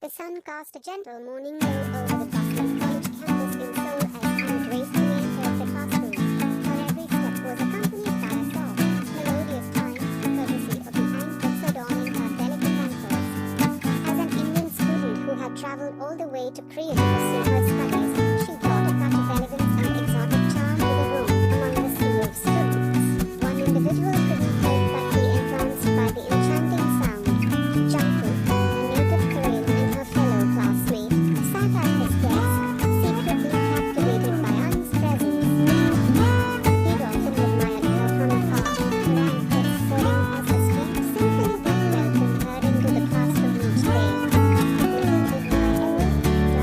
The sun cast a gentle morning glow over the bustling college campus in Seoul as Anne gracefully entered the classroom. Her every step was accompanied by a soft, melodious chime, courtesy of the anklets adorning her delicate ankles. As an Indian student who had traveled all the way to Korea to pursue her studies, she brought a touch of elegance and exotic charm to the room among the sea of students. One individual couldn't help but be entranced by the enchanting sound. Jungkook, a native Korean and her fellow classmate, sat at his desk, secretly captivated by Anne's presence. He'd often admired her from afar, her anklets serving as a sweet symphony that welcomed her into the classroom each day. Little did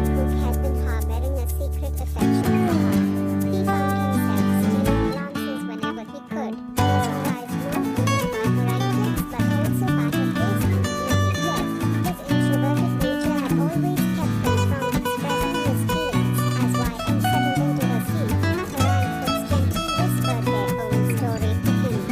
Jungkook had been harboring a secret affection for her. He found himself stealing glances whenever he could, mesmerized not only by her anklets but also by her grace and beauty. Yet, his introverted nature had always kept him from expressing his feelings. As Y.N settled into her seat, her anklets gently whispered their own story to him.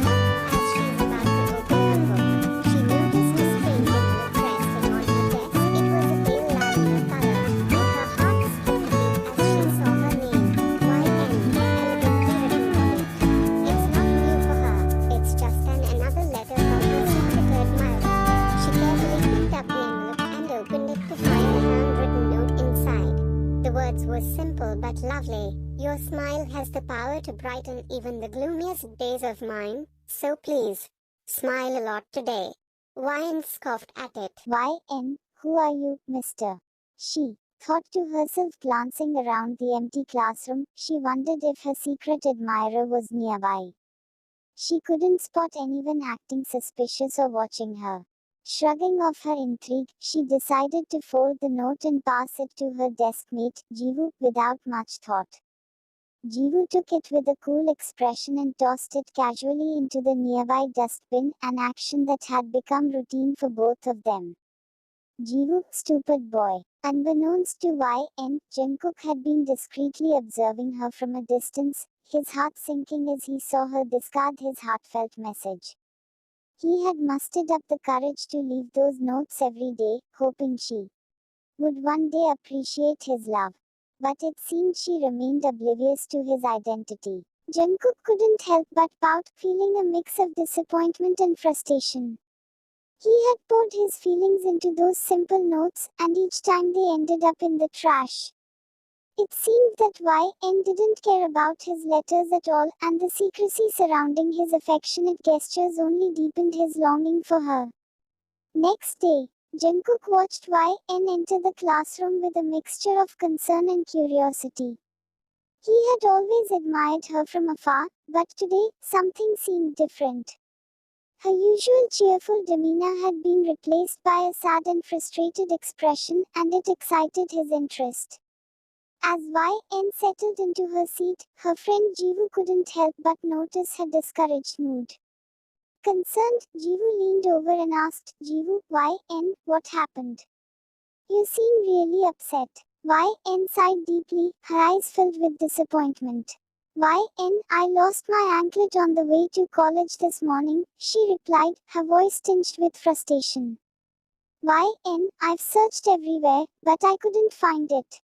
As she was about to open her book, she noticed a strange envelope resting on her desk. It was a pale lavender color, and her heart skipped a beat as she saw her name, Y.N, elegantly written on it. It's not new for her, it's just another letter from her secret admirer. She carefully picked up the envelope and opened it to find a handwritten note inside. The words were simple but lovely. Your smile has the power to brighten even the gloomiest days of mine, so please, smile a lot today. Y.N scoffed at it. Y.N, who are you, mister? She thought to herself, glancing around the empty classroom. She wondered if her secret admirer was nearby. She couldn't spot anyone acting suspicious or watching her. Shrugging off her intrigue, she decided to fold the note and pass it to her deskmate, 𝐲𝐽, without much thought. 𝐲𝐽 took it with a cool expression and tossed it casually into the nearby dustbin, an action that had become routine for both of them. 𝐲𝐽, stupid boy. Unbeknownst to Y.N, Jungkook had been discreetly observing her from a distance, his heart sinking as he saw her discard his heartfelt message. He had mustered up the courage to leave those notes every day, hoping she would one day appreciate his love. But it seemed she remained oblivious to his identity. Jungkook couldn't help but pout, feeling a mix of disappointment and frustration. He had poured his feelings into those simple notes, and each time they ended up in the trash. It seemed that Y.N didn't care about his letters at all, and the secrecy surrounding his affectionate gestures only deepened his longing for her. Next day, Jungkook watched Y.N enter the classroom with a mixture of concern and curiosity. He had always admired her from afar, but today, something seemed different. Her usual cheerful demeanor had been replaced by a sad and frustrated expression, and it excited his interest. As Y.N settled into her seat, her friend 𝐲𝐽 couldn't help but notice her discouraged mood. Concerned, 𝐲𝐽 leaned over and asked, 𝐲𝐽, Y.N, what happened? You seem really upset. Y.N sighed deeply, her eyes filled with disappointment. Y.N, I lost my anklet on the way to college this morning, she replied, her voice tinged with frustration. Y.N, I've searched everywhere, but I couldn't find it.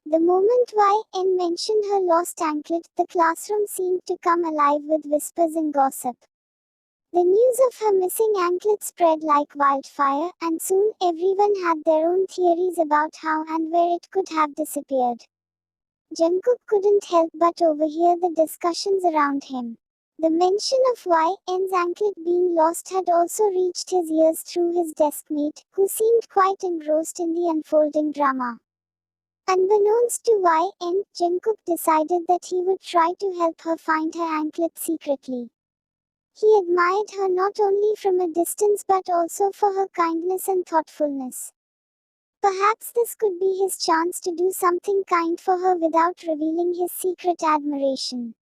The moment Y.N mentioned her lost anklet, the classroom seemed to come alive with whispers and gossip. The news of her missing anklet spread like wildfire, and soon everyone had their own theories about how and where it could have disappeared. Jungkook couldn't help but overhear the discussions around him. The mention of Y.N's anklet being lost had also reached his ears through his deskmate, who seemed quite engrossed in the unfolding drama. Unbeknownst to Y.N, Jungkook decided that he would try to help her find her anklet secretly. He admired her not only from a distance but also for her kindness and thoughtfulness. Perhaps this could be his chance to do something kind for her without revealing his secret admiration.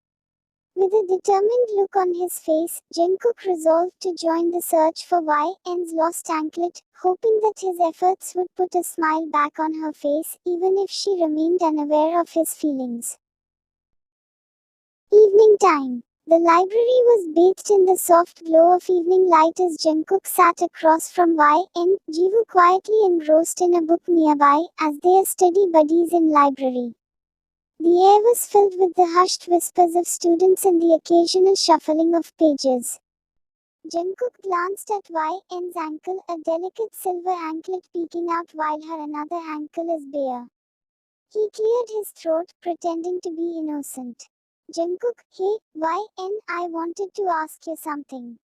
With a determined look on his face, Jungkook resolved to join the search for Y.N's lost anklet, hoping that his efforts would put a smile back on her face, even if she remained unaware of his feelings. Evening time. The library was bathed in the soft glow of evening light as Jungkook sat across from 𝐰𝐴𝐧𝐲 quietly engrossed in a book nearby, as their study buddies in library. The air was filled with the hushed whispers of students and the occasional shuffling of pages. Jungkook glanced at 𝐰𝐴𝐧𝐲's ankle, a delicate silver anklet peeking out while her another ankle is bare. He cleared his throat, pretending to be innocent. Jungkook, hey, 𝐻𝐴𝐴𝐧𝐲, I wanted to ask you something.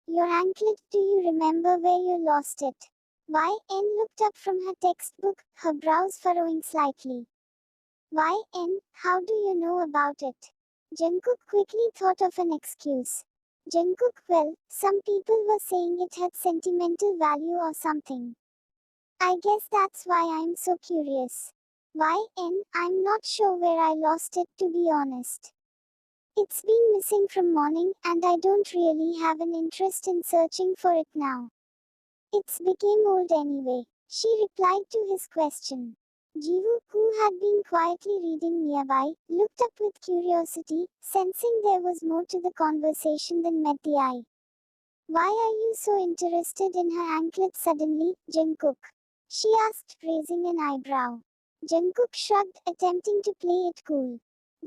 Your anklet, do you remember where you lost it? 𝐻𝐴𝐴𝐧𝐲 looked up from her textbook, her brows furrowing slightly. 𝐻𝐴𝐴𝐧𝐲, how do you know about it? Jungkook quickly thought of an excuse. Jungkook, well, some people were saying it had sentimental value or something. I guess that's why I'm so curious. 𝐻𝐴𝐴𝐧𝐲, I'm not sure where I lost it, to be honest. It's been missing from morning, and I don't really have an interest in searching for it now. It's became old anyway, she replied to his question. Jiwoo, who had been quietly reading nearby, looked up with curiosity, sensing there was more to the conversation than met the eye. Why are you so interested in her anklet suddenly, Jungkook? She asked, raising an eyebrow. Jungkook shrugged, attempting to play it cool.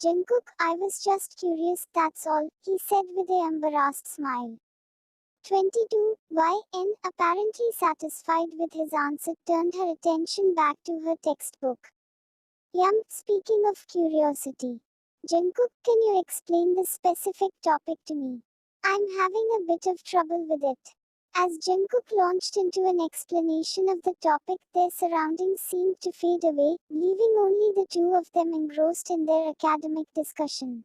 Jungkook, I was just curious, that's all, he said with an embarrassed smile. 22. 𝐻𝐴𝐴𝐧𝐲, apparently satisfied with his answer, turned her attention back to her textbook. Speaking of curiosity. Jungkook, can you explain the specific topic to me? I'm having a bit of trouble with it. As Jungkook launched into an explanation of the topic, their surroundings seemed to fade away, leaving only the two of them engrossed in their academic discussion.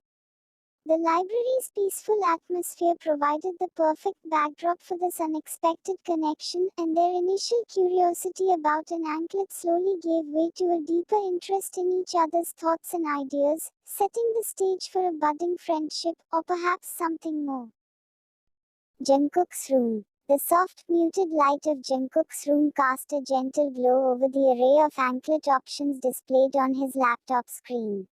The library's peaceful atmosphere provided the perfect backdrop for this unexpected connection, and their initial curiosity about an anklet slowly gave way to a deeper interest in each other's thoughts and ideas, setting the stage for a budding friendship, or perhaps something more. Jungkook's room. The soft, muted light of Jungkook's room cast a gentle glow over the array of anklet options displayed on his laptop screen.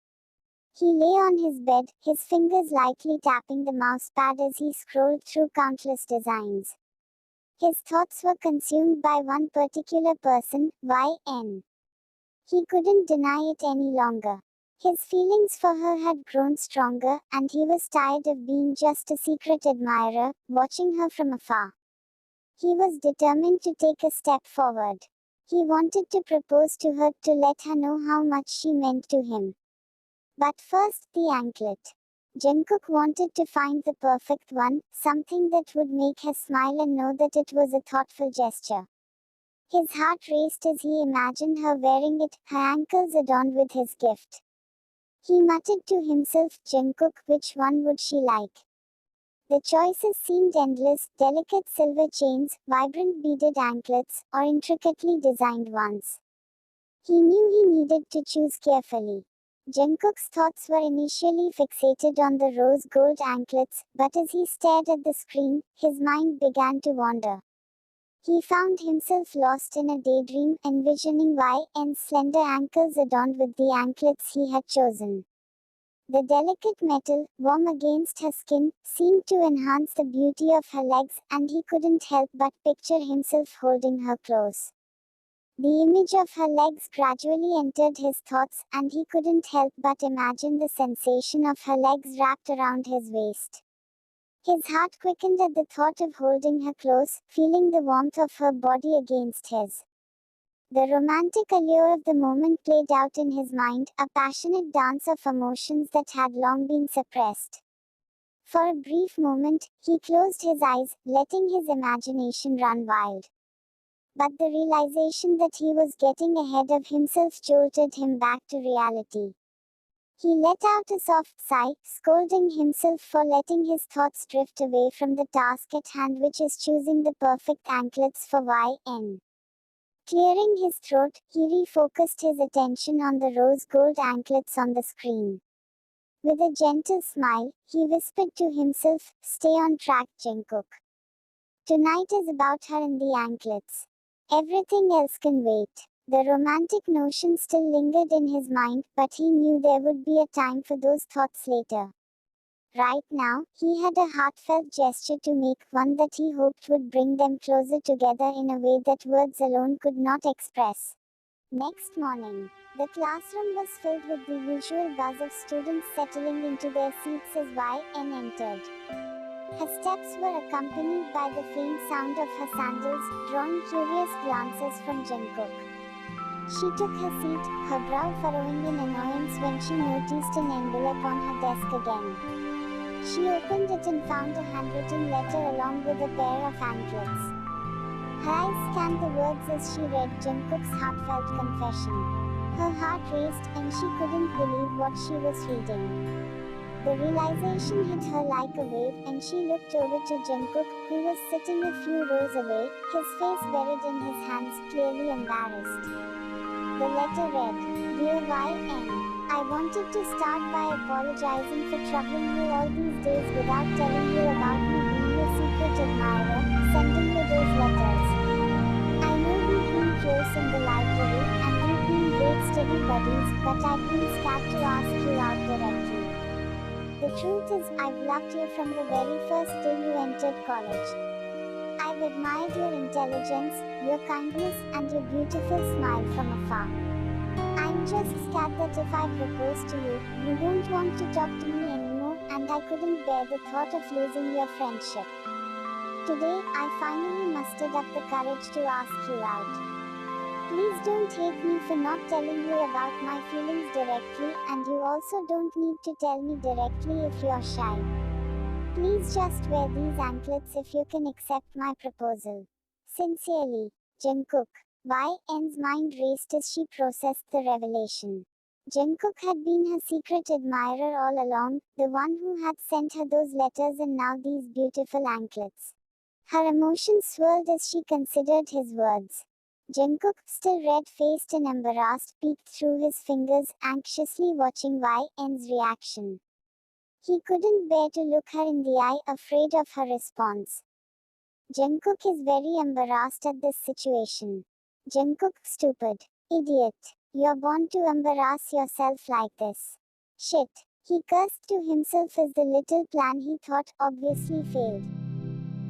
He lay on his bed, his fingers lightly tapping the mousepad as he scrolled through countless designs. His thoughts were consumed by one particular person, 𝐻𝐴𝐴𝐧𝐲. He couldn't deny it any longer. His feelings for her had grown stronger, and he was tired of being just a secret admirer, watching her from afar. He was determined to take a step forward. He wanted to propose to her, to let her know how much she meant to him. But first, the anklet. Jungkook wanted to find the perfect one, something that would make her smile and know that it was a thoughtful gesture. His heart raced as he imagined her wearing it, her ankles adorned with his gift. He muttered to himself, Jungkook, which one would she like? The choices seemed endless, delicate silver chains, vibrant beaded anklets, or intricately designed ones. He knew he needed to choose carefully. Jungkook's thoughts were initially fixated on the rose gold anklets, but as he stared at the screen, his mind began to wander. He found himself lost in a daydream, envisioning 𝐻𝐴𝐴𝐧𝐲's slender ankles adorned with the anklets he had chosen. The delicate metal, warm against her skin, seemed to enhance the beauty of her legs, and he couldn't help but picture himself holding her close. The image of her legs gradually entered his thoughts, and he couldn't help but imagine the sensation of her legs wrapped around his waist. His heart quickened at the thought of holding her close, feeling the warmth of her body against his. The romantic allure of the moment played out in his mind, a passionate dance of emotions that had long been suppressed. For a brief moment, he closed his eyes, letting his imagination run wild. But the realization that he was getting ahead of himself jolted him back to reality. He let out a soft sigh, scolding himself for letting his thoughts drift away from the task at hand, which is choosing the perfect anklets for 𝐻𝐴𝐴𝐧𝐲. Clearing his throat, he refocused his attention on the rose gold anklets on the screen. With a gentle smile, he whispered to himself, Stay on track, Jungkook. Tonight is about her and the anklets. Everything else can wait. The romantic notion still lingered in his mind, but he knew there would be a time for those thoughts later. Right now, he had a heartfelt gesture to make, one that he hoped would bring them closer together in a way that words alone could not express. Next morning, the classroom was filled with the usual buzz of students settling into their seats as 𝐲𝐻𝐻 entered. Her steps were accompanied by the faint sound of her sandals, drawing curious glances from Jungkook. She took her seat, her brow furrowing in annoyance when she noticed an envelope on her desk again. She opened it and found a handwritten letter along with a pair of anklets. Her eyes scanned the words as she read Jungkook's heartfelt confession. Her heart raced and she couldn't believe what she was reading. The realization hit her like a wave and she looked over to Jungkook, who was sitting a few rows away, his face buried in his hands, clearly embarrassed. The letter read, "Dear 𝐲𝐻𝐻, I wanted to start by apologizing for troubling you all these days without telling you about me being your secret admirer, sending you those letters. I know we've been close in the library and we've been great study buddies, but I've been scared to ask you out directly. The truth is, I've loved you from the very first day you entered college. I've admired your intelligence, your kindness, and your beautiful smile from afar. I'm just scared that if I propose to you, you won't want to talk to me anymore, and I couldn't bear the thought of losing your friendship. Today, I finally mustered up the courage to ask you out. Please don't hate me for not telling you about my feelings directly, and you also don't need to tell me directly if you're shy. Please just wear these anklets if you can accept my proposal. Sincerely, Jungkook." 𝐲𝐻𝐻's mind raced as she processed the revelation. Jungkook had been her secret admirer all along, the one who had sent her those letters and now these beautiful anklets. Her emotions swirled as she considered his words. Jungkook, still red-faced and embarrassed, peeked through his fingers, anxiously watching 𝐲𝐻𝐻's reaction. He couldn't bear to look her in the eye, afraid of her response. Jungkook is very embarrassed at this situation. Jungkook, stupid idiot. You're born to embarrass yourself like this. Shit. He cursed to himself as the little plan he thought obviously failed.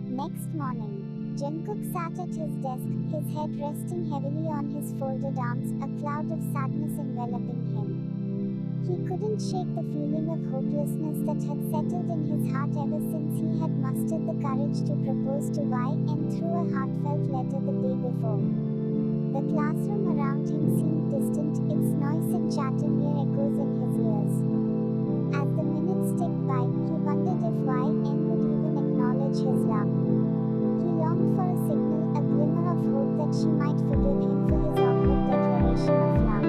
Next morning, Jungkook sat at his desk, his head resting heavily on his folded arms, a cloud of sadness enveloping him. He couldn't shake the feeling of hopelessness that had settled in his heart ever since he had mustered the courage to propose to 𝐲𝐻𝐻 through a heartfelt letter the day before. The classroom around him seemed distant, its noise and chatter mere echoes in his ears. As the minutes ticked by, he wondered if 𝐲𝐻𝐻 would even acknowledge his love. He longed for a signal, a glimmer of hope that she might forgive him for his awkward declaration of love.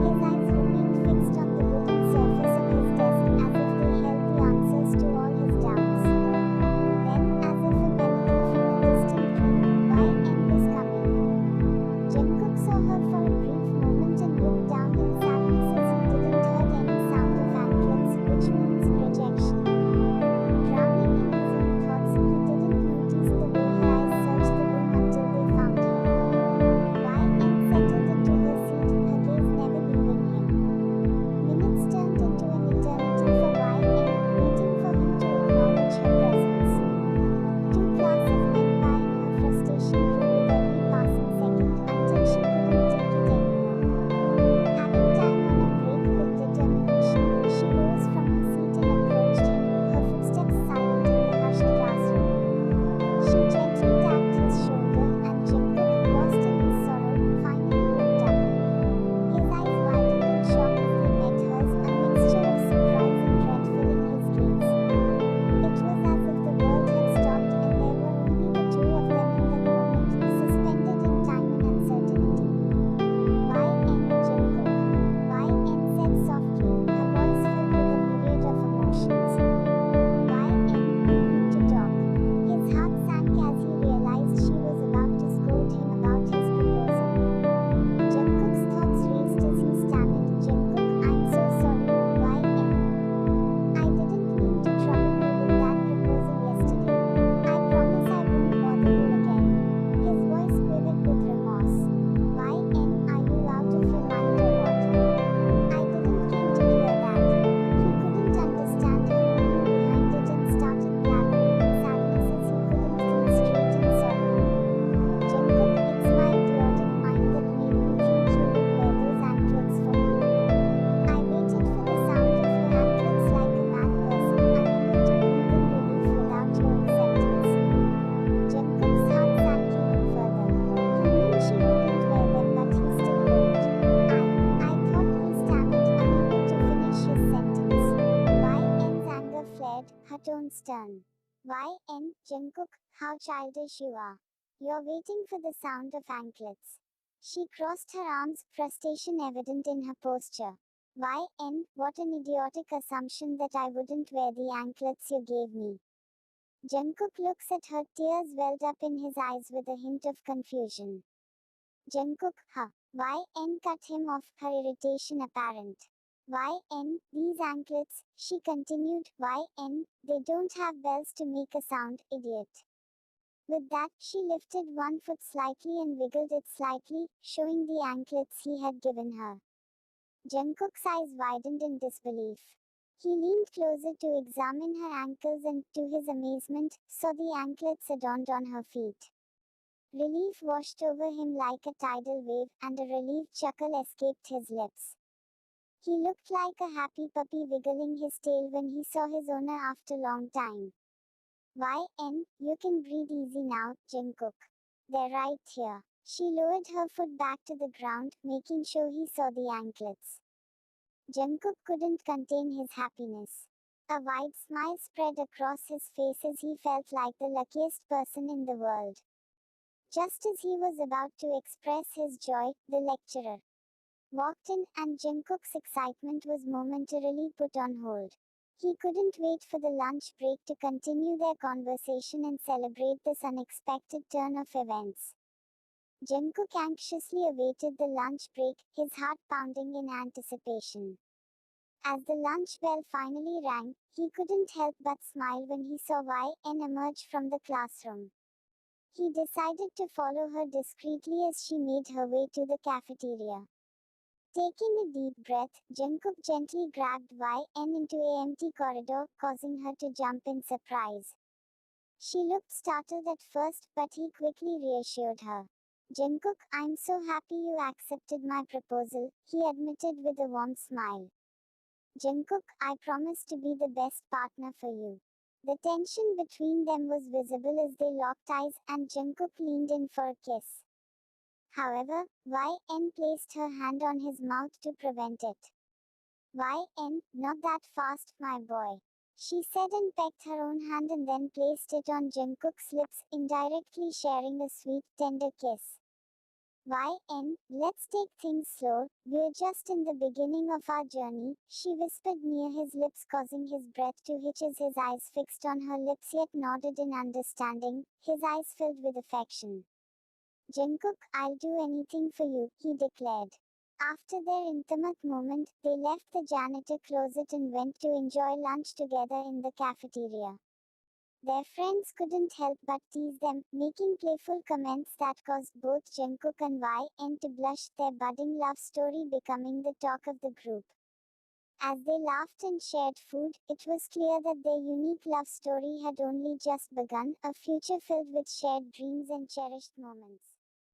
His eyes remained fixed on the wooden surface of his desk, as if they held the answers to all his doubts. Then, as if a melody from a distant dream, 𝐲𝐻𝐻 was coming. Jungkook saw her for a brief moment and looked down in sadness as he didn't hear any sound of anklets, which means rejection. Drowning in his own thoughts, he didn't notice the way her eyes searched the room until they found him. tones turn. 𝐻𝐵, Jungkook, how childish you are. You're waiting for the sound of anklets. She crossed her arms, frustration evident in her posture. 𝐻𝐵, what an idiotic assumption that I wouldn't wear the anklets you gave me. Jungkook looks at her, tears welled up in his eyes with a hint of confusion. Jungkook, huh. 𝐻𝐵 cut him off, her irritation apparent. 𝐻𝐵, these anklets, she continued. 𝐻𝐵, they don't have bells to make a sound, idiot. With that, she lifted one foot slightly and wiggled it slightly, showing the anklets he had given her. Jungkook's eyes widened in disbelief. He leaned closer to examine her ankles and, to his amazement, saw the anklets adorned on her feet. Relief washed over him like a tidal wave, and a relieved chuckle escaped his lips. He looked like a happy puppy wiggling his tail when he saw his owner after long time. 𝐻𝐵, you can breathe easy now, Jungkook. They're right here. She lowered her foot back to the ground, making sure he saw the anklets. Jungkook couldn't contain his happiness. A wide smile spread across his face as he felt like the luckiest person in the world. Just as he was about to express his joy, the lecturer walked in, and Jungkook's excitement was momentarily put on hold. He couldn't wait for the lunch break to continue their conversation and celebrate this unexpected turn of events. Jungkook anxiously awaited the lunch break, his heart pounding in anticipation. As the lunch bell finally rang, he couldn't help but smile when he saw 𝐻𝐵 emerge from the classroom. He decided to follow her discreetly as she made her way to the cafeteria. Taking a deep breath, Jungkook gently grabbed 𝐻𝐵 into an empty corridor, causing her to jump in surprise. She looked startled at first, but he quickly reassured her. Jungkook, I'm so happy you accepted my proposal, he admitted with a warm smile. Jungkook, I promise to be the best partner for you. The tension between them was visible as they locked eyes, and Jungkook leaned in for a kiss. However, 𝐻𝐵 placed her hand on his mouth to prevent it. 𝐻𝐵, not that fast, my boy. She said and pecked her own hand and then placed it on Jungkook's lips, indirectly sharing a sweet, tender kiss. 𝐻𝐵, let's take things slow, we're just in the beginning of our journey, she whispered near his lips, causing his breath to hitch as his eyes fixed on her lips yet nodded in understanding, his eyes filled with affection. Jungkook, I'll do anything for you, he declared. After their intimate moment, they left the janitor closet and went to enjoy lunch together in the cafeteria. Their friends couldn't help but tease them, making playful comments that caused both Jungkook and 𝐻𝐵 to blush, their budding love story becoming the talk of the group. As they laughed and shared food, it was clear that their unique love story had only just begun, a future filled with shared dreams and cherished moments.